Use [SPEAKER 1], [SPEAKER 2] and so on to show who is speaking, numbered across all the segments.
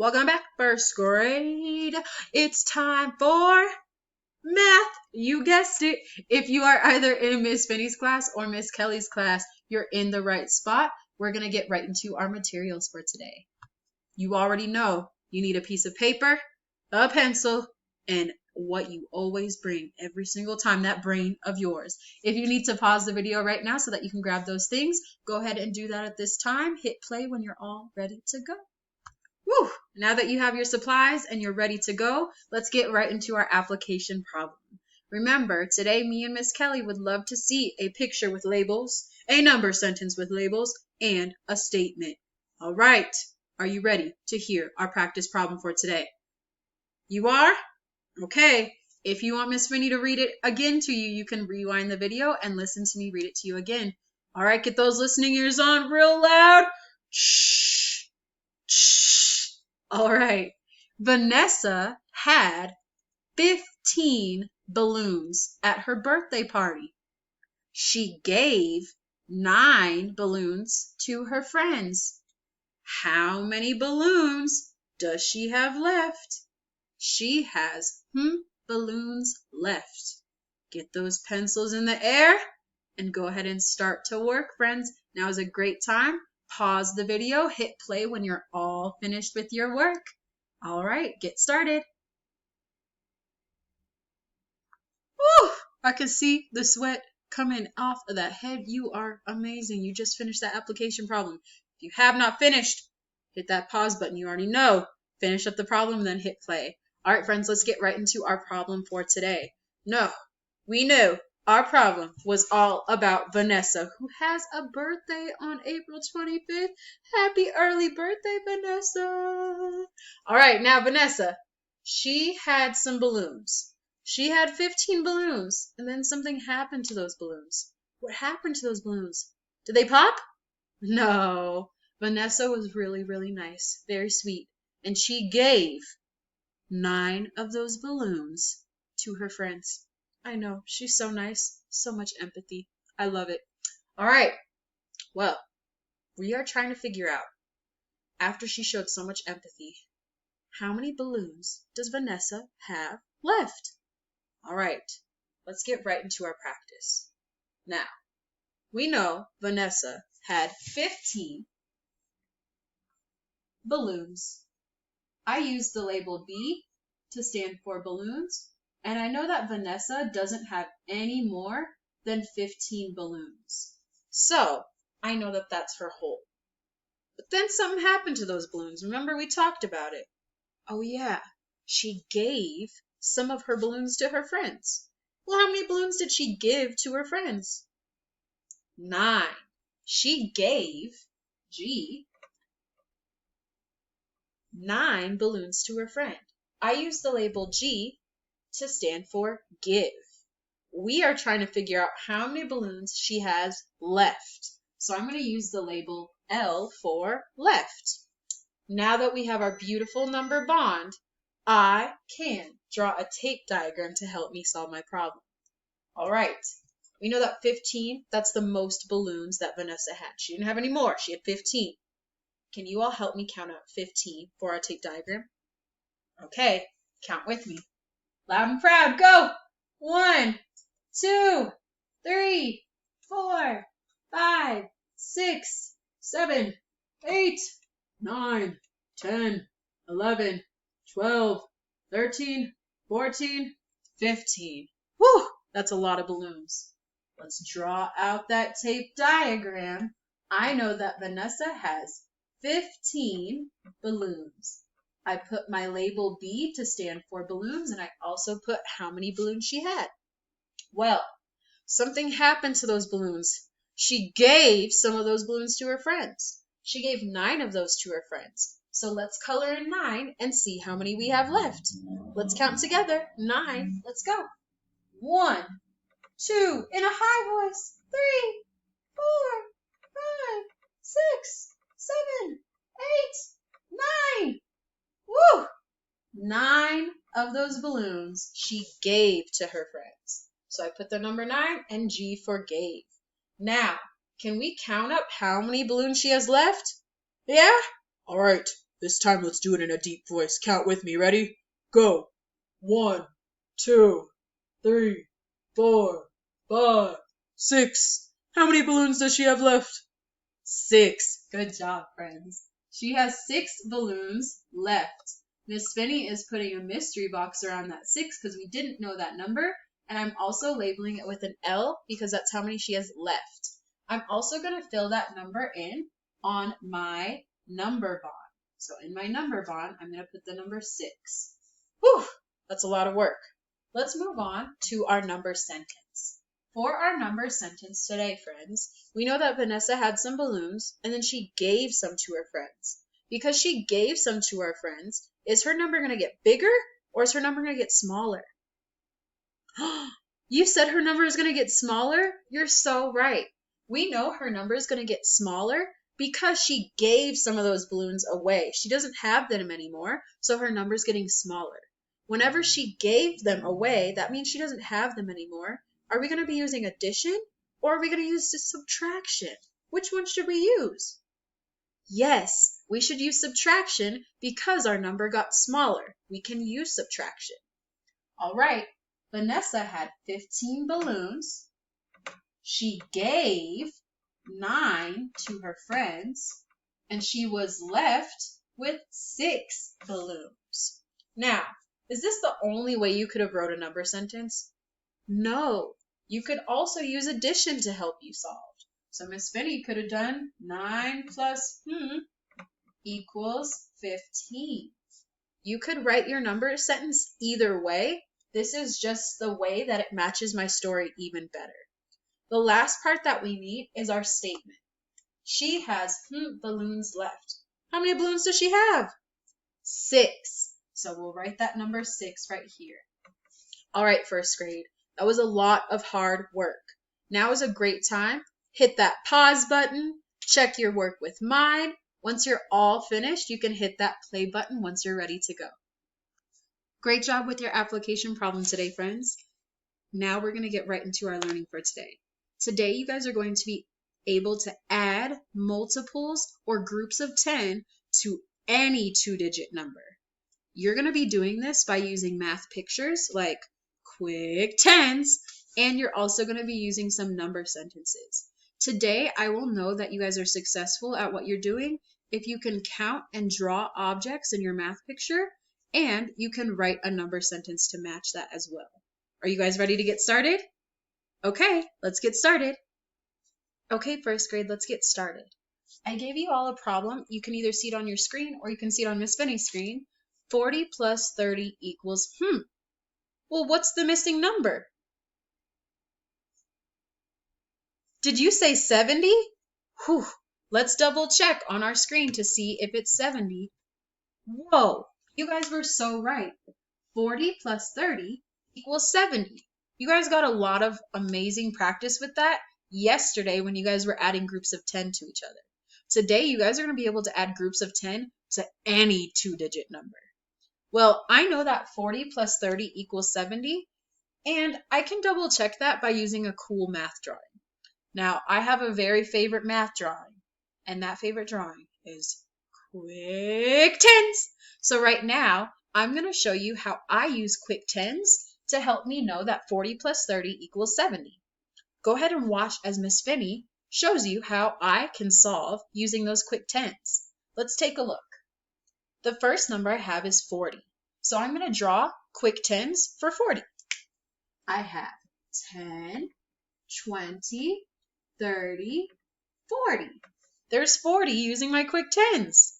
[SPEAKER 1] Welcome back, first grade. It's time for math. You guessed it. If you are either in Miss Finney's class or Miss Kelly's class, you're in the right spot. We're going to get right into our materials for today. You already know you need a piece of paper, a pencil, and what you always bring every single time, that brain of yours. If you need to pause the video right now so that you can grab those things, go ahead and do that at this time. Hit play when you're all ready to go. Woo! Now that you have your supplies and you're ready to go, let's get right into our application problem. Remember, today me and Miss Kelly would love to see a picture with labels, a number sentence with labels, and a statement. All right, are you ready to hear our practice problem for today? You are? Okay. If you want Miss Finney to read it again to you, you can rewind the video and listen to me read it to you again. All right, get those listening ears on real loud. Shh. Shh. All right. Vanessa had 15 balloons at her birthday party. She gave 9 balloons to her friends. How many balloons does she have left? She has balloons left. Get those pencils in the air and go ahead and start to work, friends. Now is a great time. Pause the video, hit play when you're all finished with your work. All right, get started. Woo! I can see the sweat coming off of that head. You are amazing. You just finished that application problem. If you have not finished, hit that pause button. You already know. Finish up the problem, then hit play. All right, friends, let's get right into our problem for today. No, we knew our problem was all about Vanessa, who has a birthday on April 25th. Happy early birthday, Vanessa. All right, now Vanessa, she had some balloons. She had 15 balloons, and then something happened to those balloons. What happened to those balloons? Did they pop? No. Vanessa was really, really nice, very sweet, and she gave 9 of those balloons to her friends. I know, she's so nice, so much empathy. I love it. All right, well, we are trying to figure out, after she showed so much empathy, how many balloons does Vanessa have left? All right, let's get right into our practice. Now, we know Vanessa had 15 balloons. I used the label B to stand for balloons, and I know that Vanessa doesn't have any more than 15 balloons. So, I know that that's her whole. But then something happened to those balloons. Remember, we talked about it. Oh yeah, she gave some of her balloons to her friends. Well, how many balloons did she give to her friends? 9. She gave, G, 9 balloons to her friend. I use the label G to stand for give. We are trying to figure out how many balloons she has left. So I'm going to use the label L for left. Now that we have our beautiful number bond, I can draw a tape diagram to help me solve my problem. All right. We know that 15, that's the most balloons that Vanessa had. She didn't have any more. She had 15. Can you all help me count out 15 for our tape diagram? Okay, count with me. Loud and proud, go! 1, 2, 3, 4, 5, 6, 7, 8, 9, 10, 11, 12, 13, 14, 15. Whew, that's a lot of balloons. Let's draw out that tape diagram. I know that Vanessa has 15 balloons. I put my label B to stand for balloons, and I also put how many balloons she had. Well, something happened to those balloons. She gave some of those balloons to her friends. She gave 9 of those to her friends. So let's color in 9 and see how many we have left. Let's count together. 9. Let's go. 1, 2, in a high voice. 3, 4, 5, 6, 7, 8, 9. Woo! 9 of those balloons she gave to her friends. So I put the number 9 and G for gave. Now, can we count up how many balloons she has left? Yeah? All right. This time let's do it in a deep voice. Count with me. Ready? Go. 1, 2, 3, 4, 5, 6. How many balloons does she have left? 6. Good job, friends. She has 6 balloons left. Miss Finney is putting a mystery box around that 6 because we didn't know that number. And I'm also labeling it with an L because that's how many she has left. I'm also going to fill that number in on my number bond. So in my number bond, I'm going to put the number 6. Whew, that's a lot of work. Let's move on to our number sentence. For our number sentence today, friends, we know that Vanessa had some balloons and then she gave some to her friends. Because she gave some to her friends, is her number going to get bigger or is her number going to get smaller? You said her number is going to get smaller? You're so right. We know her number is going to get smaller because she gave some of those balloons away. She doesn't have them anymore, so her number is getting smaller. Whenever she gave them away, that means she doesn't have them anymore. Are we going to be using addition or are we going to use subtraction? Which one should we use? Yes, we should use subtraction because our number got smaller. We can use subtraction. All right, Vanessa had 15 balloons. She gave 9 to her friends, and she was left with 6 balloons. Now, is this the only way you could have wrote a number sentence? No, you could also use addition to help you solve. So Miss Finney could have done 9 plus equals 15. You could write your number sentence either way. This is just the way that it matches my story even better. The last part that we need is our statement. She has balloons left. How many balloons does she have? 6. So we'll write that number 6 right here. All right, first grade. That was a lot of hard work. Now is a great time. Hit that pause button. Check your work with mine. Once you're all finished, you can hit that play button once you're ready to go. Great job with your application problem today, friends. Now we're going to get right into our learning for today. Today, you guys are going to be able to add multiples or groups of 10 to any 2-digit number. You're going to be doing this by using math pictures like quick tens, and you're also going to be using some number sentences. Today, I will know that you guys are successful at what you're doing if you can count and draw objects in your math picture, and you can write a number sentence to match that as well. Are you guys ready to get started? Okay, let's get started. Okay, first grade, let's get started. I gave you all a problem. You can either see it on your screen or you can see it on Miss Finney's screen. 40 plus 30 equals, well, what's the missing number? Did you say 70? Whew, let's double check on our screen to see if it's 70. Whoa, you guys were so right. 40 plus 30 equals 70. You guys got a lot of amazing practice with that yesterday when you guys were adding groups of 10 to each other. Today, you guys are going to be able to add groups of 10 to any 2-digit number. Well, I know that 40 plus 30 equals 70, and I can double check that by using a cool math drawing. Now, I have a very favorite math drawing, and that favorite drawing is quick tens. So right now, I'm going to show you how I use quick tens to help me know that 40 plus 30 equals 70. Go ahead and watch as Miss Finney shows you how I can solve using those quick tens. Let's take a look. The first number I have is 40. So I'm going to draw quick tens for 40. I have 10, 20, 30, 40. There's 40 using my quick tens.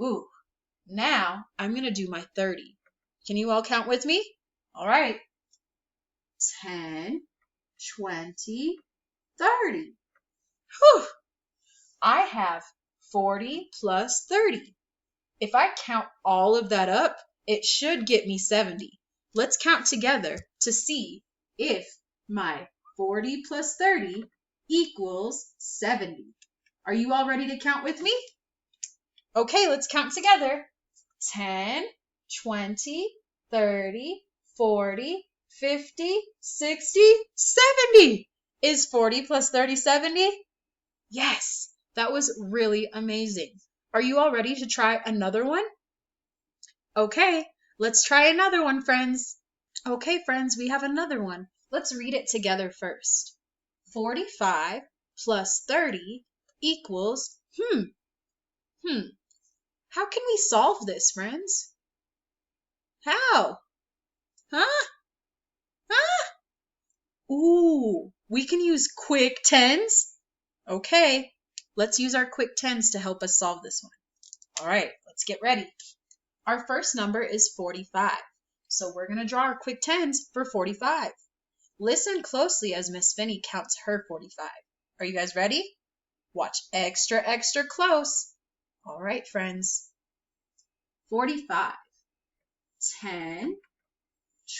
[SPEAKER 1] Ooh, now I'm going to do my 30. Can you all count with me? All right. 10, 20, 30. Whew. I have 40 plus 30. If I count all of that up, it should get me 70. Let's count together to see if my 40 plus 30 equals 70. Are you all ready to count with me? Okay, let's count together. 10, 20, 30, 40, 50, 60, 70. Is 40 plus 30 70? Yes, that was really amazing. Are you all ready to try another one? Okay, let's try another one, friends. Okay, friends, we have another one. Let's read it together first. 45 plus 30 equals, How can we solve this, friends? How? Huh? Ooh, we can use quick tens. Okay, let's use our quick tens to help us solve this one. All right, let's get ready. Our first number is 45. So we're going to draw our quick tens for 45. Listen closely as Miss Finney counts her 45. Are you guys ready? Watch extra, extra close. All right, friends. 45, 10,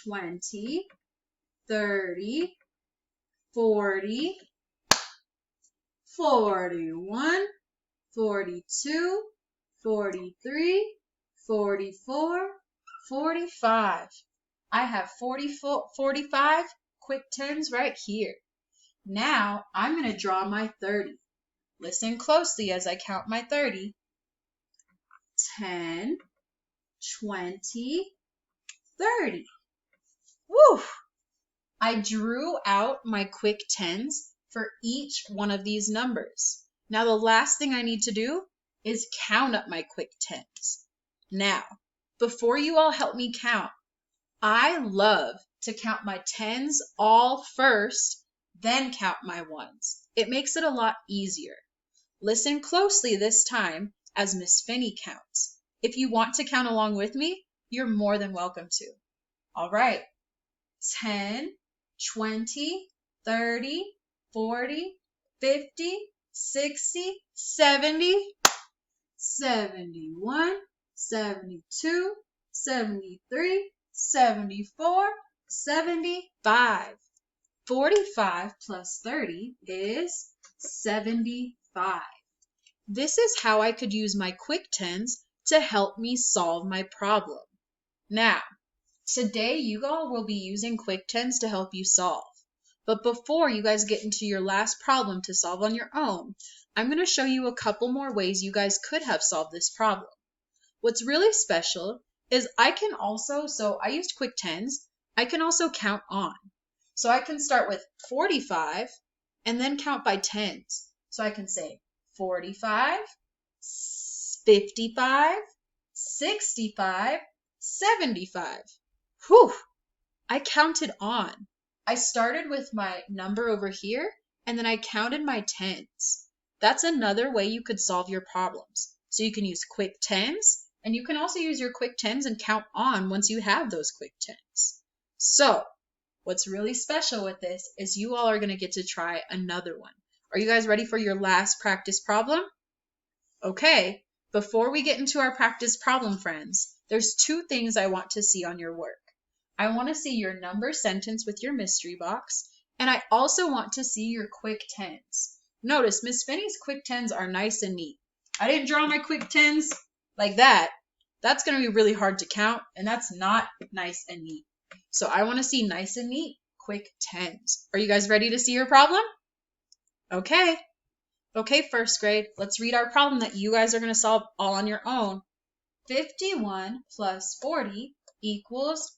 [SPEAKER 1] 20, 30, 40, 41, 42, 43, 44, 45. I have 45 quick tens right here. Now I'm going to draw my 30. Listen closely as I count my 30. 10, 20, 30. Woo! I drew out my quick tens for each one of these numbers. Now the last thing I need to do is count up my quick tens. Now, before you all help me count, I love to count my tens all first, then count my ones. It makes it a lot easier. Listen closely this time as Miss Finney counts. If you want to count along with me, you're more than welcome to. All right. 10, 20, 30, 40, 50, 60, 70, 71, 72, 73, 74, 75. 45 plus 30 is 75. This is how I could use my quick tens to help me solve my problem. Now, today you all will be using quick tens to help you solve. But before you guys get into your last problem to solve on your own, I'm going to show you a couple more ways you guys could have solved this problem. What's really special is I can also, so I used quick tens, I can also count on. So I can start with 45 and then count by tens. So I can say 45, 55, 65, 75. Whew! I counted on. I started with my number over here and then I counted my tens. That's another way you could solve your problems. So you can use quick tens and you can also use your quick tens and count on once you have those quick tens. So what's really special with this is you all are going to get to try another one. Are you guys ready for your last practice problem? Okay, before we get into our practice problem, friends, there's two things I want to see on your work. I want to see your number sentence with your mystery box, and I also want to see your quick tens. Notice Miss Finney's quick tens are nice and neat. I didn't draw my quick tens like that. That's going to be really hard to count, and that's not nice and neat. So I want to see nice and neat quick tens. Are you guys ready to see your problem? Okay. Okay, first grade, let's read our problem that you guys are going to solve all on your own. 51 plus 40 equals,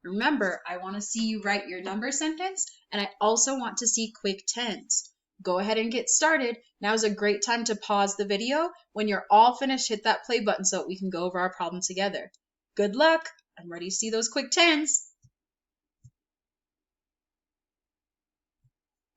[SPEAKER 1] Remember, I want to see you write your number sentence, and I also want to see quick tens. Go ahead and get started. Now is a great time to pause the video. When you're all finished, hit that play button so that we can go over our problem together. Good luck. I'm ready to see those quick tens.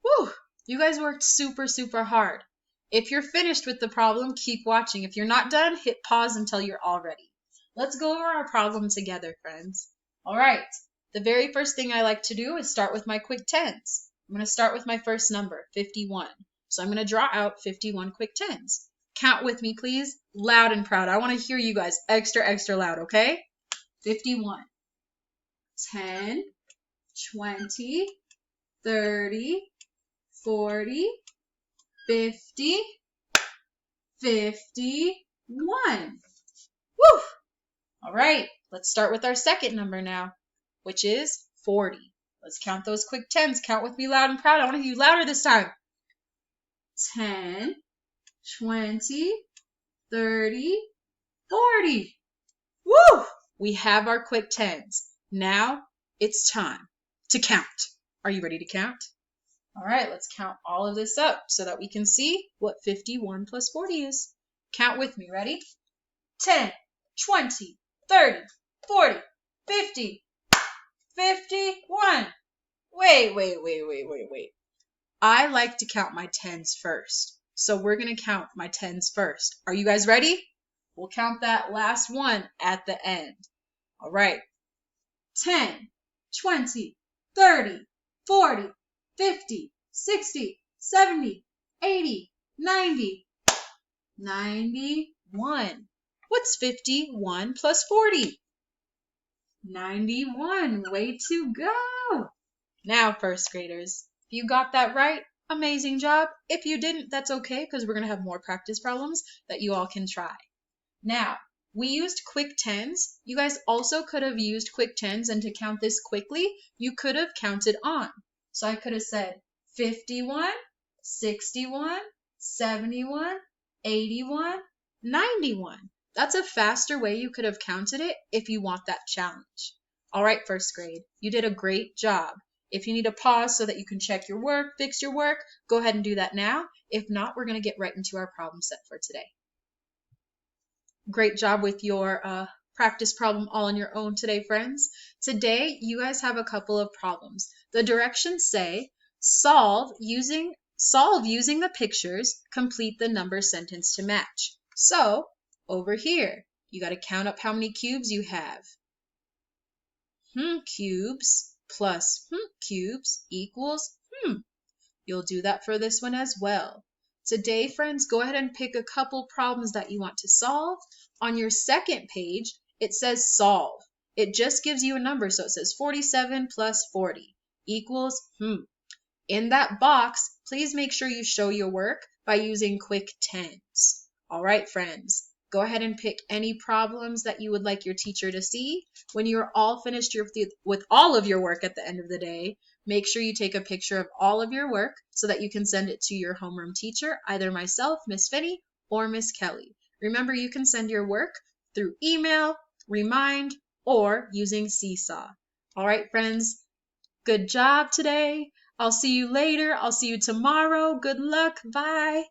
[SPEAKER 1] Whew, you guys worked super, super hard. If you're finished with the problem, keep watching. If you're not done, hit pause until you're all ready. Let's go over our problem together, friends. All right, the very first thing I like to do is start with my quick tens. I'm going to start with my first number, 51. So I'm going to draw out 51 quick tens. Count with me, please, loud and proud. I want to hear you guys extra, extra loud, okay? 51, 10, 20, 30, 40, 50, 51. Woo! All right, let's start with our second number now, which is 40. Let's count those quick tens. Count with me loud and proud. I want to hear you louder this time. 10, 20, 30, 40. Woo! We have our quick tens. Now it's time to count. Are you ready to count? All right, let's count all of this up so that we can see what 51 plus 40 is. Count with me. Ready? 10, 20, 30, 40, 50, 51. Wait. I like to count my tens first. So we're going to count my tens first. Are you guys ready? We'll count that last one at the end. All right. 10, 20, 30, 40, 50, 60, 70, 80, 90, 91. What's 51 plus 40? 91. Way to go. Now, first graders, if you got that right, amazing job. If you didn't, that's okay because we're going to have more practice problems that you all can try. Now, we used quick tens. You guys also could have used quick tens, and to count this quickly, you could have counted on. So I could have said 51, 61, 71, 81, 91. That's a faster way you could have counted it if you want that challenge. All right, first grade, you did a great job. If you need a pause so that you can check your work, fix your work, go ahead and do that now. If not, we're going to get right into our problem set for today. Great job with your practice problem all on your own today, friends. Today, you guys have a couple of problems. The directions say, solve using the pictures, complete the number sentence to match. So, over here, you got to count up how many cubes you have. Cubes plus cubes equals You'll do that for this one as well. Today, friends, go ahead and pick a couple problems that you want to solve. On your second page, it says solve. It just gives you a number, so it says 47 plus 40 equals In that box, please make sure you show your work by using quick tens. All right, friends, go ahead and pick any problems that you would like your teacher to see. When you're all finished with all of your work at the end of the day, make sure you take a picture of all of your work so that you can send it to your homeroom teacher, either myself, Miss Finney, or Miss Kelly. Remember, you can send your work through email, Remind, or using Seesaw. All right, friends, good job today. I'll see you later. I'll see you tomorrow. Good luck. Bye.